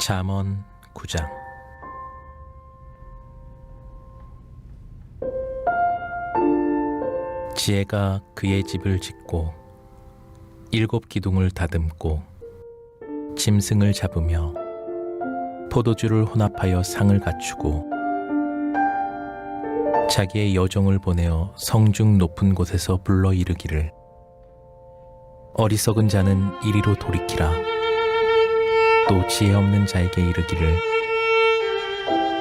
잠언 9장. 지혜가 그의 집을 짓고 7 기둥을 다듬고 짐승을 잡으며 포도주를 혼합하여 상을 갖추고 자기의 여종을 보내어 성중 높은 곳에서 불러 이르기를 어리석은 자는 이리로 돌이키라. 또 지혜 없는 자에게 이르기를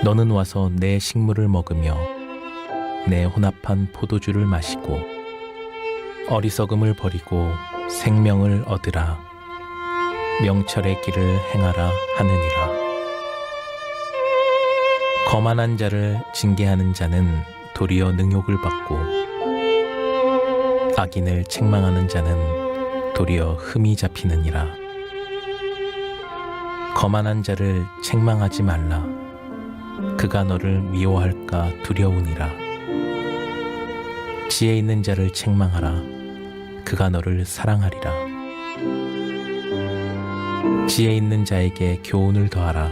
너는 와서 내 식물을 먹으며 내 혼합한 포도주를 마시고 어리석음을 버리고 생명을 얻으라. 명철의 길을 행하라 하느니라. 거만한 자를 징계하는 자는 도리어 능욕을 받고 악인을 책망하는 자는 도리어 흠이 잡히느니라. 거만한 자를 책망하지 말라. 그가 너를 미워할까 두려우니라. 지혜 있는 자를 책망하라. 그가 너를 사랑하리라. 지혜 있는 자에게 교훈을 더하라.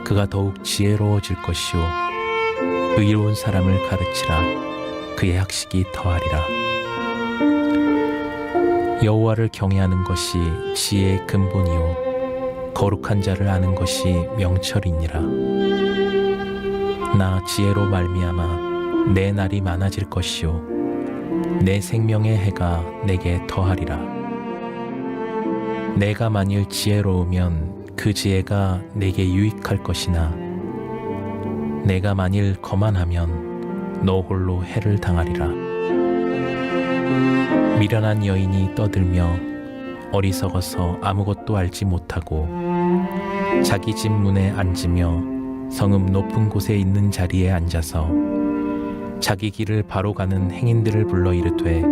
그가 더욱 지혜로워질 것이요 의로운 사람을 가르치라. 그의 학식이 더하리라. 여호와를 경외하는 것이 지혜의 근본이요 거룩한 자를 아는 것이 명철이니라. 나 지혜로 말미암아 내 날이 많아질 것이요 내 생명의 해가 내게 더하리라. 내가 만일 지혜로우면 그 지혜가 내게 유익할 것이나 내가 만일 거만하면 너 홀로 해를 당하리라. 미련한 여인이 떠들며 어리석어서 아무것도 알지 못하고 자기 집 문에 앉으며 성읍 높은 곳에 있는 자리에 앉아서 자기 길을 바로 가는 행인들을 불러 이르되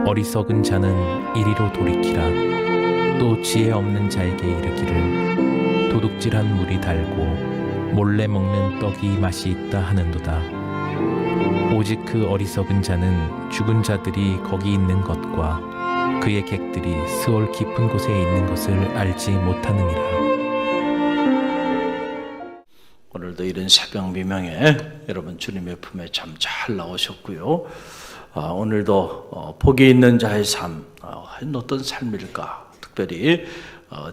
어리석은 자는 이리로 돌이키라. 또 지혜 없는 자에게 이르기를 도둑질한 물이 달고 몰래 먹는 떡이 맛이 있다 하는도다. 오직 그 어리석은 자는 죽은 자들이 거기 있는 것과 그의 객들이 스올 깊은 곳에 있는 것을 알지 못하느니라. 오늘도 이른 새벽 미명에 여러분 주님의 품에 참 잘 나오셨고요. 오늘도 복이 있는 자의 삶, 어떤 삶일까? 특별히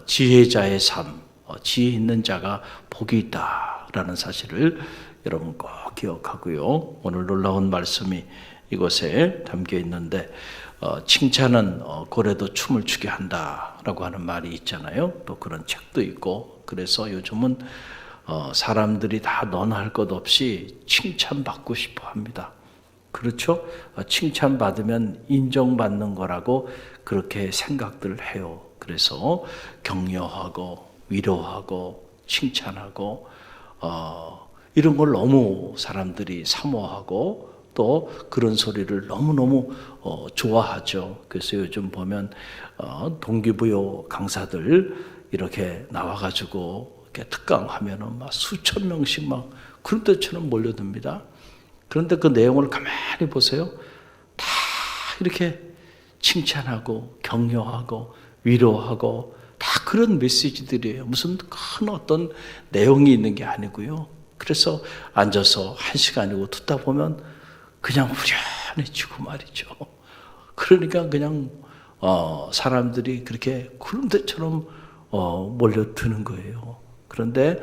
지혜자의 삶, 지혜 있는 자가 복이 있다라는 사실을 여러분 꼭 기억하고요. 오늘 놀라운 말씀이 이곳에 담겨 있는데 칭찬은 고래도 춤을 추게 한다라고 하는 말이 있잖아요. 또 그런 책도 있고 그래서 요즘은 사람들이 다 너나 할 것 없이 칭찬받고 싶어 합니다. 그렇죠? 칭찬받으면 인정받는 거라고 그렇게 생각들을 해요. 그래서 격려하고 위로하고 칭찬하고 이런 걸 너무 사람들이 사모하고 또 그런 소리를 너무너무 좋아하죠. 그래서 요즘 보면 동기부여 강사들 이렇게 나와가지고 이렇게 특강하면은 막 수천 명씩 막 그런 데처럼 몰려듭니다. 그런데 그 내용을 가만히 보세요. 다 이렇게 칭찬하고 격려하고 위로하고 다 그런 메시지들이에요. 무슨 큰 어떤 내용이 있는 게 아니고요. 그래서 앉아서 1시간이고 듣다 보면 그냥 후련해지고 말이죠. 그러니까 그냥 사람들이 그렇게 구름대처럼 몰려드는 거예요. 그런데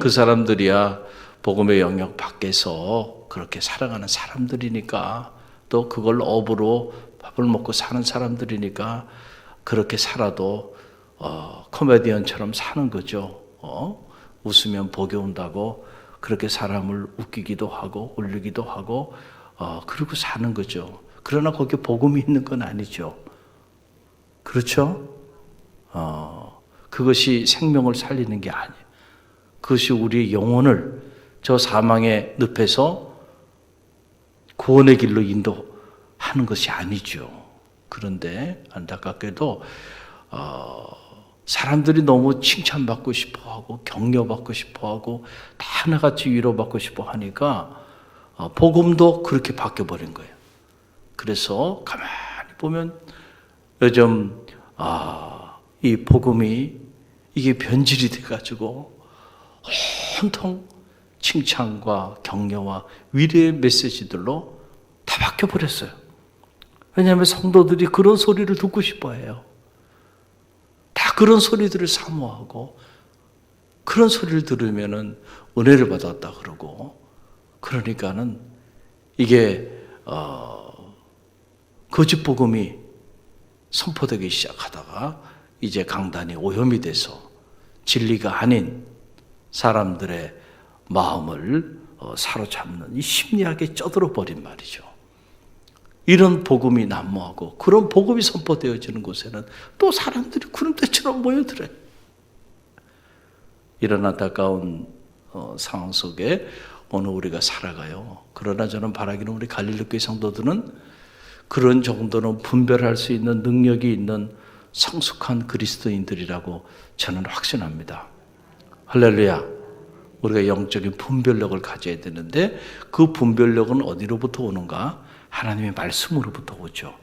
그 사람들이야 복음의 영역 밖에서 그렇게 살아가는 사람들이니까 또 그걸 업으로 밥을 먹고 사는 사람들이니까 그렇게 살아도 코미디언처럼 사는 거죠. 웃으면 복이 온다고 그렇게 사람을 웃기기도 하고 울리기도 하고 그러고 사는 거죠. 그러나 거기에 복음이 있는 건 아니죠. 그렇죠? 그것이 생명을 살리는 게 아니에요. 그것이 우리의 영혼을 저 사망의 늪에서 구원의 길로 인도하는 것이 아니죠. 그런데 안타깝게도 사람들이 너무 칭찬받고 싶어하고 격려받고 싶어하고 다 하나같이 위로받고 싶어하니까 복음도 그렇게 바뀌어버린 거예요. 그래서 가만히 보면 요즘 이 복음이 이게 변질이 돼가지고 온통 칭찬과 격려와 위로의 메시지들로 다 바뀌어버렸어요. 왜냐하면 성도들이 그런 소리를 듣고 싶어해요. 다 그런 소리들을 사모하고 그런 소리를 들으면은 은혜를 받았다 그러고, 그러니까는 이게 거짓 복음이 선포되기 시작하다가 이제 강단이 오염이 돼서 진리가 아닌 사람들의 마음을 사로잡는 이 심리학에 쩌들어 버린 말이죠. 이런 복음이 난무하고 그런 복음이 선포되어지는 곳에는 또 사람들이 구름대처럼 모여들어요. 이런 안타까운 상황 속에 오늘 우리가 살아가요. 그러나 저는 바라기는 우리 갈릴리교회 성도들은 그런 정도는 분별할 수 있는 능력이 있는 성숙한 그리스도인들이라고 저는 확신합니다. 할렐루야. 우리가 영적인 분별력을 가져야 되는데 그 분별력은 어디로부터 오는가? 하나님의 말씀으로부터 오죠.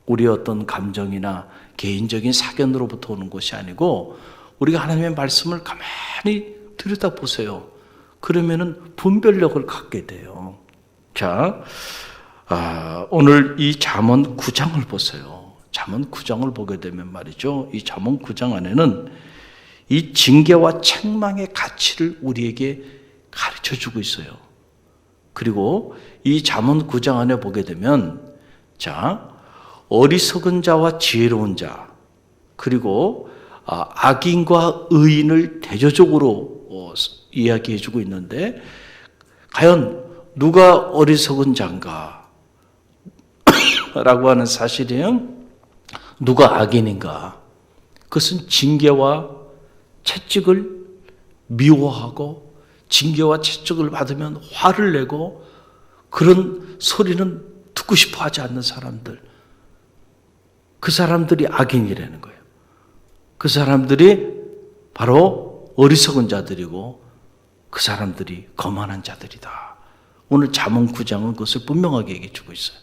우리의 어떤 감정이나 개인적인 사견으로부터 오는 것이 아니고 우리가 하나님의 말씀을 가만히 들여다보세요. 그러면은 분별력을 갖게 돼요. 자, 오늘 이 잠언 9장을 보세요. 잠언 9장을 보게 되면 말이죠. 이 잠언 9장 안에는 이 징계와 책망의 가치를 우리에게 가르쳐주고 있어요. 그리고 이 잠언 9장 안에 보게 되면, 자, 어리석은 자와 지혜로운 자, 그리고 악인과 의인을 대조적으로 이야기해주고 있는데, 과연 누가 어리석은 자인가? 라고 하는 사실이에요. 누가 악인인가? 그것은 징계와 채찍을 미워하고 징계와 채찍을 받으면 화를 내고 그런 소리는 듣고 싶어 하지 않는 사람들, 그 사람들이 악인이라는 거예요. 그 사람들이 바로 어리석은 자들이고 그 사람들이 거만한 자들이다. 오늘 잠언 9장은 그것을 분명하게 얘기해 주고 있어요.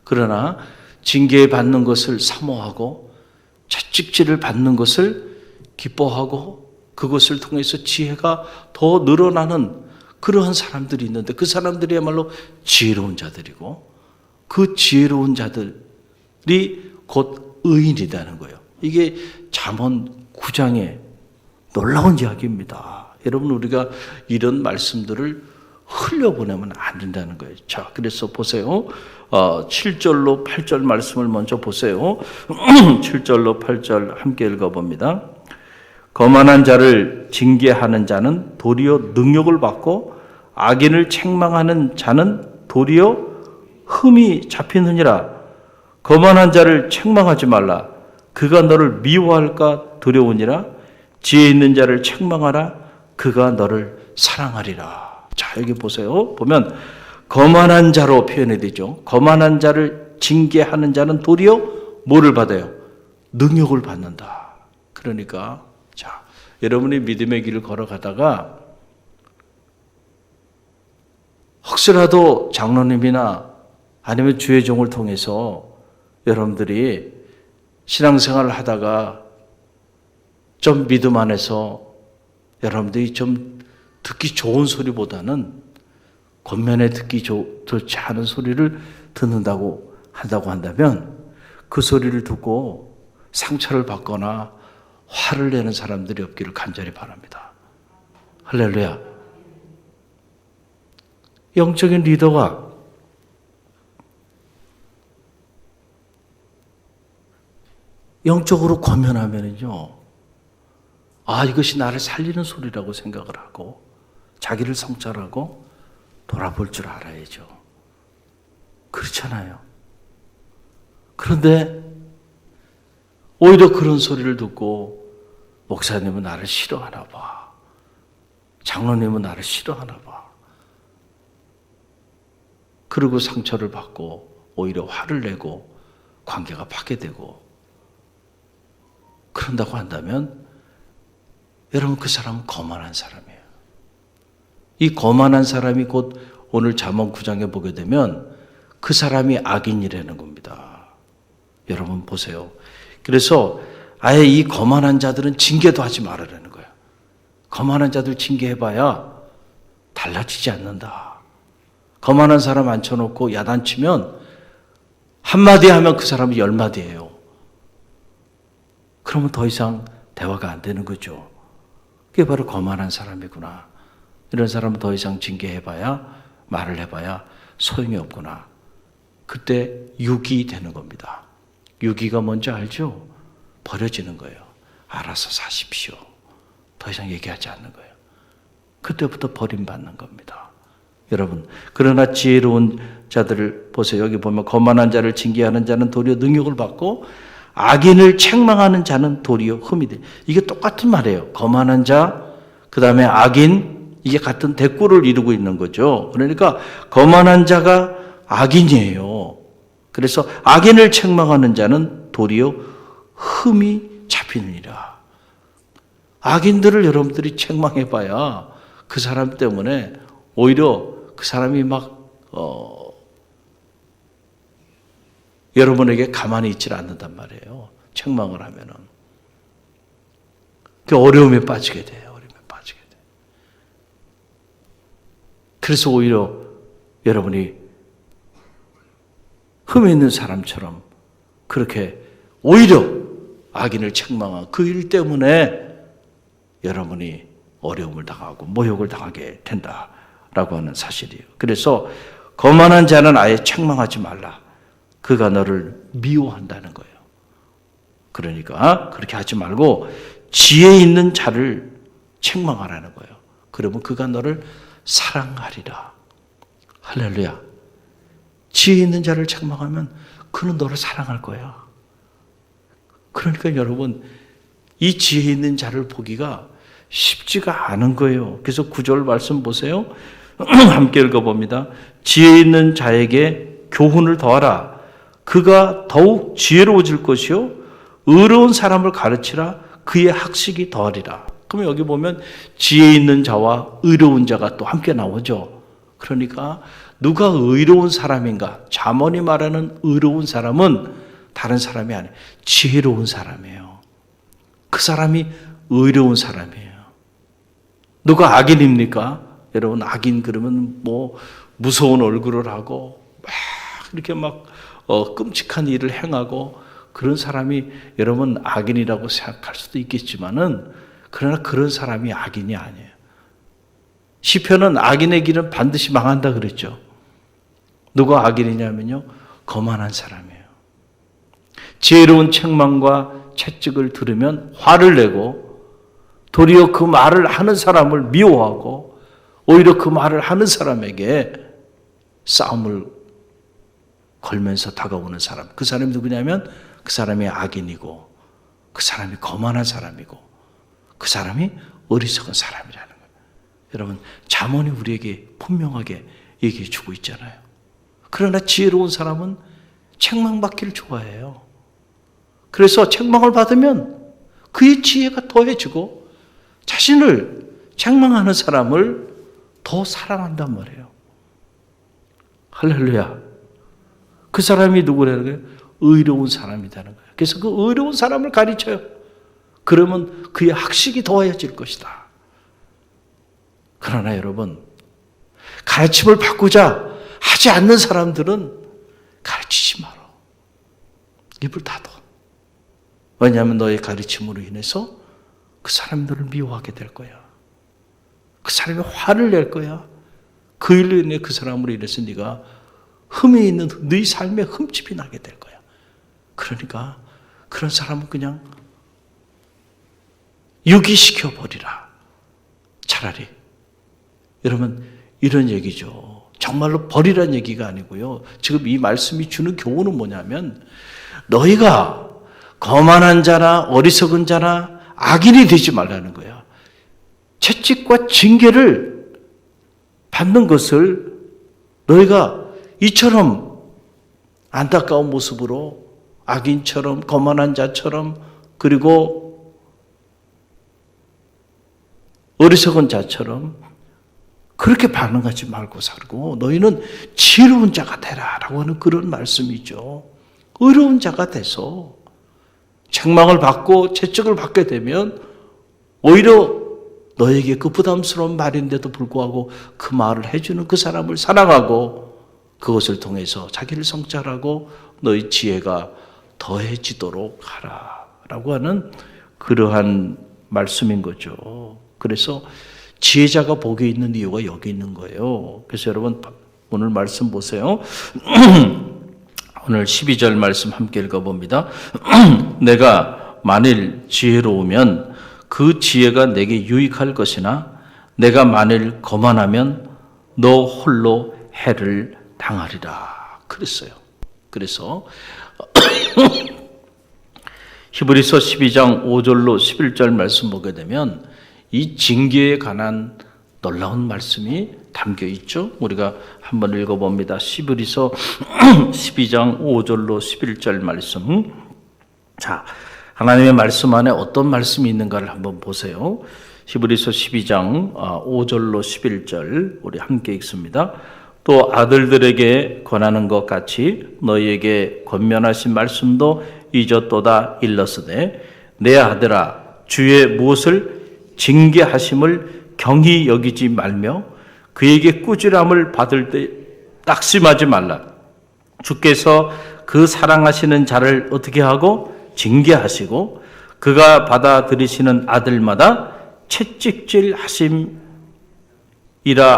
그러나 징계받는 것을 사모하고 채찍질을 받는 것을 기뻐하고 그것을 통해서 지혜가 더 늘어나는 그러한 사람들이 있는데 그 사람들이야말로 지혜로운 자들이고 그 지혜로운 자들이 곧 의인이라는 거예요. 이게 잠언 9장의 놀라운 이야기입니다. 여러분, 우리가 이런 말씀들을 흘려보내면 안 된다는 거예요. 자, 그래서 보세요. 7절로 8절 말씀을 먼저 보세요. 7절로 8절 함께 읽어봅니다. 거만한 자를 징계하는 자는 도리어 능욕을 받고 악인을 책망하는 자는 도리어 흠이 잡히느니라. 거만한 자를 책망하지 말라. 그가 너를 미워할까 두려우니라. 지혜 있는 자를 책망하라. 그가 너를 사랑하리라. 자, 여기 보세요. 보면 거만한 자로 표현이 되죠. 거만한 자를 징계하는 자는 도리어 뭐를 받아요? 능욕을 받는다. 그러니까 자, 여러분이 믿음의 길을 걸어가다가 혹시라도 장로님이나 아니면 주의 종을 통해서 여러분들이 신앙생활을 하다가 좀 믿음 안에서 여러분들이 좀 듣기 좋은 소리보다는 겉면에 듣기 좋지 않은 소리를 듣는다고 한다면 그 소리를 듣고 상처를 받거나 화를 내는 사람들이 없기를 간절히 바랍니다. 할렐루야. 영적인 리더가 영적으로 권면하면은요, 이것이 나를 살리는 소리라고 생각을 하고 자기를 성찰하고 돌아볼 줄 알아야죠. 그렇잖아요. 그런데 오히려 그런 소리를 듣고 목사님은 나를 싫어하나 봐. 장로님은 나를 싫어하나 봐. 그리고 상처를 받고 오히려 화를 내고 관계가 파괴되고 그런다고 한다면 여러분, 그 사람은 거만한 사람이에요. 이 거만한 사람이 곧 오늘 잠언 9장에 보게 되면 그 사람이 악인이라는 겁니다. 여러분 보세요. 그래서 아예 이 거만한 자들은 징계도 하지 말으라는 거예요. 거만한 자들 징계해봐야 달라지지 않는다. 거만한 사람 앉혀놓고 야단치면 한마디 하면 그 사람이 10마디예요. 그러면 더 이상 대화가 안 되는 거죠. 그게 바로 거만한 사람이구나. 이런 사람은 더 이상 징계해봐야, 말을 해봐야 소용이 없구나. 그때 유기 되는 겁니다. 유기가 뭔지 알죠? 버려지는 거예요. 알아서 사십시오. 더 이상 얘기하지 않는 거예요. 그때부터 버림받는 겁니다. 여러분, 그러나 지혜로운 자들을 보세요. 여기 보면 거만한 자를 징계하는 자는 도리어 능욕을 받고 악인을 책망하는 자는 도리어 흠이 돼. 이게 똑같은 말이에요. 거만한 자, 그 다음에 악인, 이게 같은 대꾸를 이루고 있는 거죠. 그러니까 거만한 자가 악인이에요. 그래서 악인을 책망하는 자는 도리어 흠이 잡히느니라. 악인들을 여러분들이 책망해봐야 그 사람 때문에 오히려 그 사람이 여러분에게 가만히 있질 않는단 말이에요. 책망을 하면은. 그 어려움에 빠지게 돼요. 어려움에 빠지게 돼요. 그래서 오히려 여러분이 흠이 있는 사람처럼 그렇게 오히려 악인을 책망한 그 일 때문에 여러분이 어려움을 당하고 모욕을 당하게 된다라고 하는 사실이에요. 그래서 거만한 자는 아예 책망하지 말라. 그가 너를 미워한다는 거예요. 그러니까 그렇게 하지 말고 지혜 있는 자를 책망하라는 거예요. 그러면 그가 너를 사랑하리라. 할렐루야. 지혜 있는 자를 책망하면 그는 너를 사랑할 거야. 그러니까 여러분, 이 지혜 있는 자를 보기가 쉽지가 않은 거예요. 그래서 9절 말씀 보세요. 함께 읽어봅니다. 지혜 있는 자에게 교훈을 더하라. 그가 더욱 지혜로워질 것이요 의로운 사람을 가르치라. 그의 학식이 더하리라. 그러면 여기 보면 지혜 있는 자와 의로운 자가 또 함께 나오죠. 그러니까 누가 의로운 사람인가? 잠언이 말하는 의로운 사람은 다른 사람이 아니에요. 지혜로운 사람이에요. 그 사람이 의로운 사람이에요. 누가 악인입니까? 여러분, 악인 그러면 무서운 얼굴을 하고 이렇게 끔찍한 일을 행하고 그런 사람이 여러분 악인이라고 생각할 수도 있겠지만은 그러나 그런 사람이 악인이 아니에요. 시편은 악인의 길은 반드시 망한다 그랬죠. 누가 악인이냐면요, 거만한 사람이에요. 지혜로운 책망과 채찍을 들으면 화를 내고 도리어 그 말을 하는 사람을 미워하고 오히려 그 말을 하는 사람에게 싸움을 걸면서 다가오는 사람. 그 사람이 누구냐면 그 사람이 악인이고 그 사람이 거만한 사람이고 그 사람이 어리석은 사람이라는 거예요. 여러분, 잠언이 우리에게 분명하게 얘기해 주고 있잖아요. 그러나 지혜로운 사람은 책망받기를 좋아해요. 그래서 책망을 받으면 그의 지혜가 더해지고 자신을 책망하는 사람을 더 사랑한단 말이에요. 할렐루야. 그 사람이 누구라는 거예요? 의로운 사람이라는 거예요. 그래서 그 의로운 사람을 가르쳐요. 그러면 그의 학식이 더해질 것이다. 그러나 여러분, 가르침을 받고자 하지 않는 사람들은 가르치지 마라. 입을 닫아. 왜냐하면 너의 가르침으로 인해서 그 사람들을 미워하게 될 거야. 그 사람이 화를 낼 거야. 그 일로 인해 그 사람으로 인해서 네가 흠이 있는 네 삶에 흠집이 나게 될 거야. 그러니까 그런 사람은 그냥 유기시켜 버리라. 차라리. 여러분, 이런 얘기죠. 정말로 버리란 얘기가 아니고요. 지금 이 말씀이 주는 교훈은 뭐냐면 너희가 거만한 자나 어리석은 자나 악인이 되지 말라는 거야. 채찍과 징계를 받는 것을 너희가 이처럼 안타까운 모습으로 악인처럼 거만한 자처럼 그리고 어리석은 자처럼 그렇게 반응하지 말고 살고 너희는 지혜로운 자가 되라 라고 하는 그런 말씀이죠. 의로운 자가 돼서 책망을 받고 채찍을 받게 되면 오히려 너에게 그 부담스러운 말인데도 불구하고 그 말을 해주는 그 사람을 사랑하고 그것을 통해서 자기를 성찰하고 너의 지혜가 더해지도록 하라 라고 하는 그러한 말씀인 거죠. 그래서 지혜자가 복이 있는 이유가 여기 있는 거예요. 그래서 여러분 오늘 말씀 보세요. 오늘 12절 말씀 함께 읽어봅니다. 내가 만일 지혜로우면 그 지혜가 내게 유익할 것이나 내가 만일 거만하면 너 홀로 해를 당하리라 그랬어요. 그래서 히브리서 12장 5절로 11절 말씀 보게 되면 이 징계에 관한 놀라운 말씀이 담겨 있죠. 우리가 한번 읽어봅니다. 히브리서 12장 5절로 11절 말씀. 자, 하나님의 말씀 안에 어떤 말씀이 있는가를 한번 보세요. 히브리서 12장 5절로 11절 우리 함께 읽습니다. 또 아들들에게 권하는 것 같이 너희에게 권면하신 말씀도 잊었도다 일렀으되 내 아들아 주의 무엇을 징계하심을 경히 여기지 말며 그에게 꾸지람을 받을 때 낙심하지 말라. 주께서 그 사랑하시는 자를 어떻게 하고 징계하시고 그가 받아들이시는 아들마다 채찍질 하심이라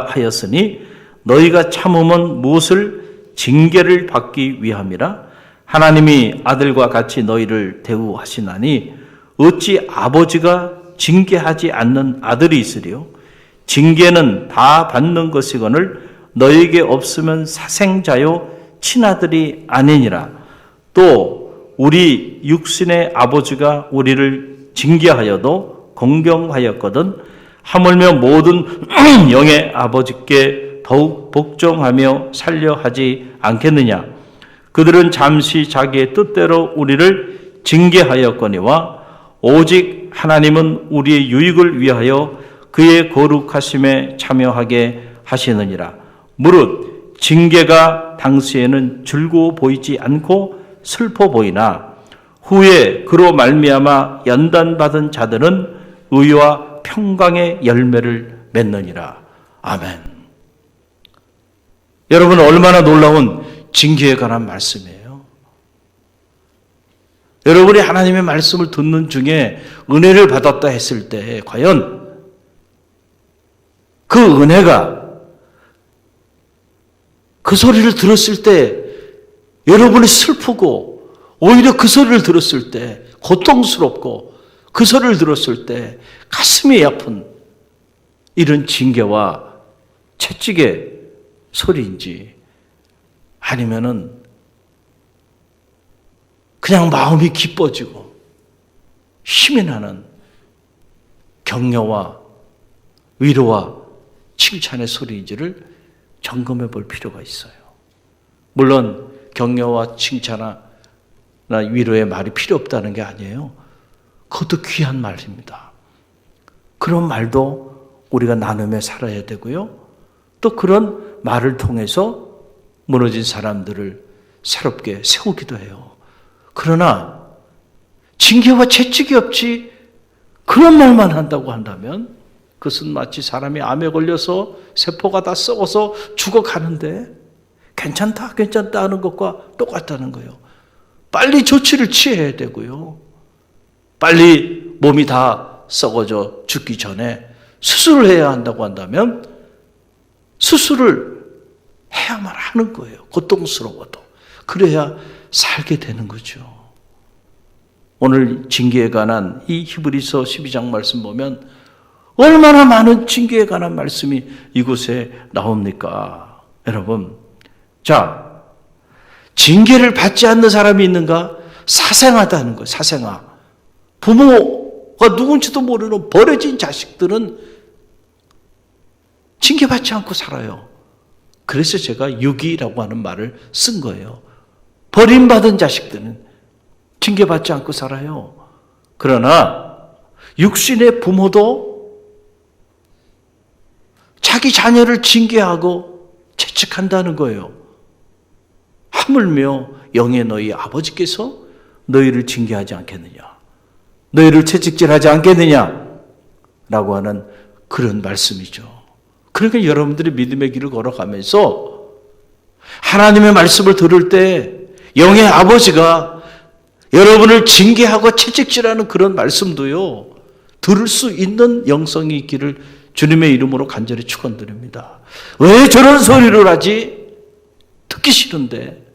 하였으니 너희가 참음은 무엇을 징계를 받기 위함이라. 하나님이 아들과 같이 너희를 대우하시나니 어찌 아버지가 징계하지 않는 아들이 있으리요. 징계는 다 받는 것이거늘 너희에게 없으면 사생자요 친아들이 아니니라. 또 우리 육신의 아버지가 우리를 징계하여도 공경하였거든 하물며 모든 영의 아버지께 더욱 복종하며 살려 하지 않겠느냐. 그들은 잠시 자기의 뜻대로 우리를 징계하였거니와 오직 하나님은 우리의 유익을 위하여 그의 거룩하심에 참여하게 하시느니라. 무릇 징계가 당시에는 즐거워 보이지 않고 슬퍼 보이나 후에 그로 말미암아 연단받은 자들은 의와 평강의 열매를 맺느니라. 아멘. 여러분 얼마나 놀라운 징계에 관한 말씀이에요. 여러분이 하나님의 말씀을 듣는 중에 은혜를 받았다 했을 때 과연 그 은혜가 그 소리를 들었을 때 여러분이 슬프고 오히려 그 소리를 들었을 때 고통스럽고 그 소리를 들었을 때 가슴이 아픈 이런 징계와 채찍의 소리인지 아니면은 그냥 마음이 기뻐지고 힘이 나는 격려와 위로와 칭찬의 소리인지를 점검해 볼 필요가 있어요. 물론 격려와 칭찬이나 위로의 말이 필요 없다는 게 아니에요. 그것도 귀한 말입니다. 그런 말도 우리가 나누며 살아야 되고요. 또 그런 말을 통해서 무너진 사람들을 새롭게 세우기도 해요. 그러나 징계와 채찍이 없이 그런 말만 한다고 한다면 그것은 마치 사람이 암에 걸려서 세포가 다 썩어서 죽어가는데 괜찮다 하는 것과 똑같다는 거예요. 빨리 조치를 취해야 되고요. 빨리 몸이 다 썩어져 죽기 전에 수술을 해야 한다고 한다면 수술을 해야만 하는 거예요. 고통스러워도. 그래야 살게 되는 거죠. 오늘 징계에 관한 이 히브리서 12장 말씀 보면 얼마나 많은 징계에 관한 말씀이 이곳에 나옵니까? 여러분, 자, 징계를 받지 않는 사람이 있는가? 사생아다는 거예요. 사생아. 부모가 누군지도 모르는 버려진 자식들은 징계받지 않고 살아요. 그래서 제가 유기라고 하는 말을 쓴 거예요. 버림받은 자식들은 징계받지 않고 살아요. 그러나 육신의 부모도 자기 자녀를 징계하고 채찍한다는 거예요. 하물며 영의 너희 아버지께서 너희를 징계하지 않겠느냐, 너희를 채찍질하지 않겠느냐 라고 하는 그런 말씀이죠. 그러니까 여러분들이 믿음의 길을 걸어가면서 하나님의 말씀을 들을 때 영의 아버지가 여러분을 징계하고 채찍질하는 그런 말씀도요, 들을 수 있는 영성이 있기를 주님의 이름으로 간절히 축원드립니다. 왜 저런 소리를 하지? 듣기 싫은데.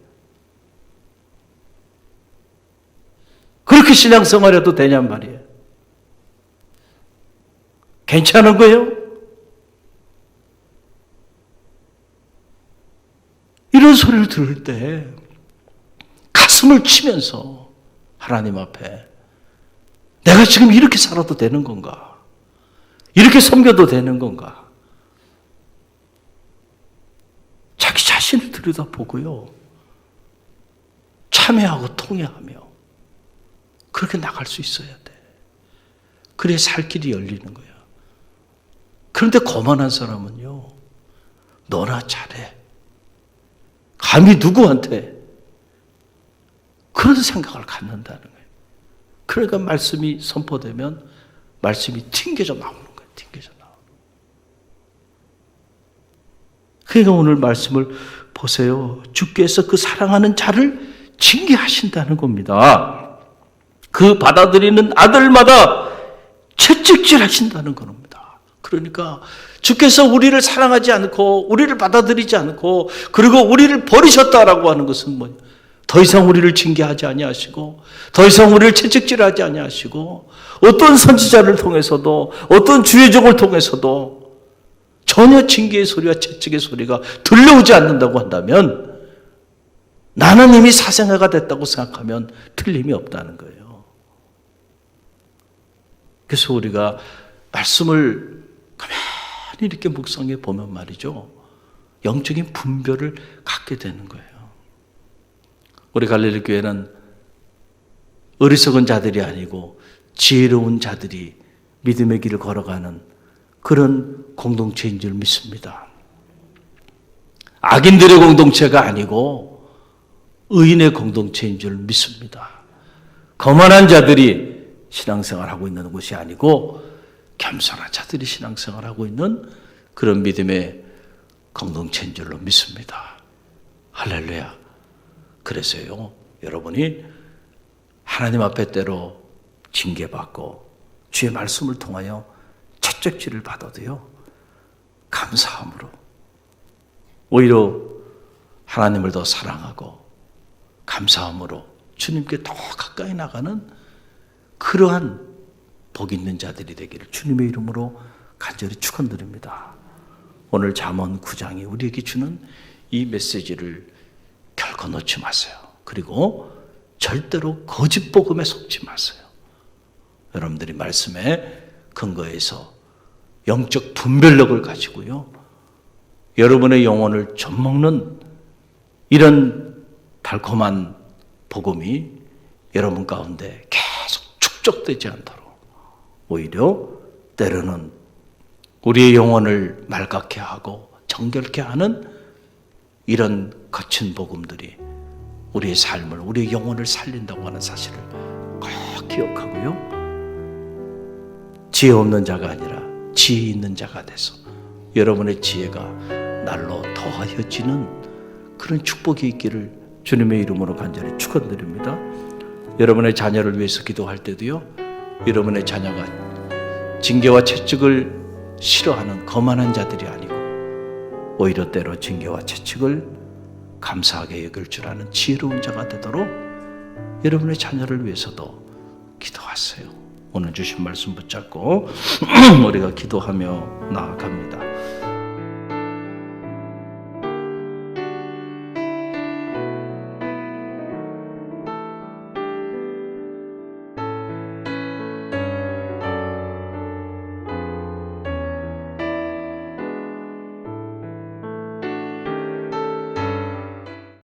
그렇게 신앙생활해도 되냔 말이에요. 괜찮은 거예요? 이런 소리를 들을 때 가슴을 치면서 하나님 앞에 내가 지금 이렇게 살아도 되는 건가? 이렇게 섬겨도 되는 건가? 자기 자신을 들여다보고요, 참회하고 통회하며 그렇게 나갈 수 있어야 돼. 그래야 살 길이 열리는 거야. 그런데 거만한 사람은요, 너나 잘해. 감히 누구한테 그런 생각을 갖는다는 거예요. 그러니까 말씀이 선포되면 말씀이 튕겨져 나오는 거예요. 튕겨져 나오는 거예요. 그러니까 오늘 말씀을 보세요. 주께서 그 사랑하는 자를 징계하신다는 겁니다. 그 받아들이는 아들마다 채찍질 하신다는 겁니다. 그러니까 주께서 우리를 사랑하지 않고 우리를 받아들이지 않고 그리고 우리를 버리셨다라고 하는 것은 뭐냐? 더 이상 우리를 징계하지 아니하시고 더 이상 우리를 채찍질하지 아니하시고 어떤 선지자를 통해서도 어떤 주의종을 통해서도 전혀 징계의 소리와 채찍의 소리가 들려오지 않는다고 한다면 나는 이미 사생아가 됐다고 생각하면 틀림이 없다는 거예요. 그래서 우리가 말씀을 가만히 이렇게 묵상해 보면 말이죠, 영적인 분별을 갖게 되는 거예요. 우리 갈릴리 교회는 어리석은 자들이 아니고 지혜로운 자들이 믿음의 길을 걸어가는 그런 공동체인 줄 믿습니다. 악인들의 공동체가 아니고 의인의 공동체인 줄 믿습니다. 거만한 자들이 신앙생활하고 있는 곳이 아니고 겸손한 자들이 신앙생활하고 있는 그런 믿음의 공동체인 줄로 믿습니다. 할렐루야. 그래서요, 여러분이 하나님 앞에 때로 징계받고 주의 말씀을 통하여 채찍질을 받아도요, 감사함으로 오히려 하나님을 더 사랑하고 감사함으로 주님께 더 가까이 나가는 그러한 복 있는 자들이 되기를 주님의 이름으로 간절히 축원드립니다. 오늘 잠언 9장이 우리에게 주는 이 메시지를 결코 놓지 마세요. 그리고 절대로 거짓 복음에 속지 마세요. 여러분들이 말씀에 근거해서 영적 분별력을 가지고요, 여러분의 영혼을 젖먹는 이런 달콤한 복음이 여러분 가운데 계속 축적되지 않도록 오히려 때로는 우리의 영혼을 말갛게 하고 정결케 하는 이런 거친 복음들이 우리의 삶을, 우리의 영혼을 살린다고 하는 사실을 꼭 기억하고요, 지혜 없는 자가 아니라 지혜 있는 자가 돼서 여러분의 지혜가 날로 더하여지는 그런 축복이 있기를 주님의 이름으로 간절히 축원드립니다. 여러분의 자녀를 위해서 기도할 때도요, 여러분의 자녀가 징계와 채찍을 싫어하는 거만한 자들이 아니고 오히려 때로 징계와 채찍을 감사하게 여길 줄 아는 지혜로운 자가 되도록 여러분의 자녀를 위해서도 기도하세요. 오늘 주신 말씀 붙잡고 우리가 기도하며 나아갑니다.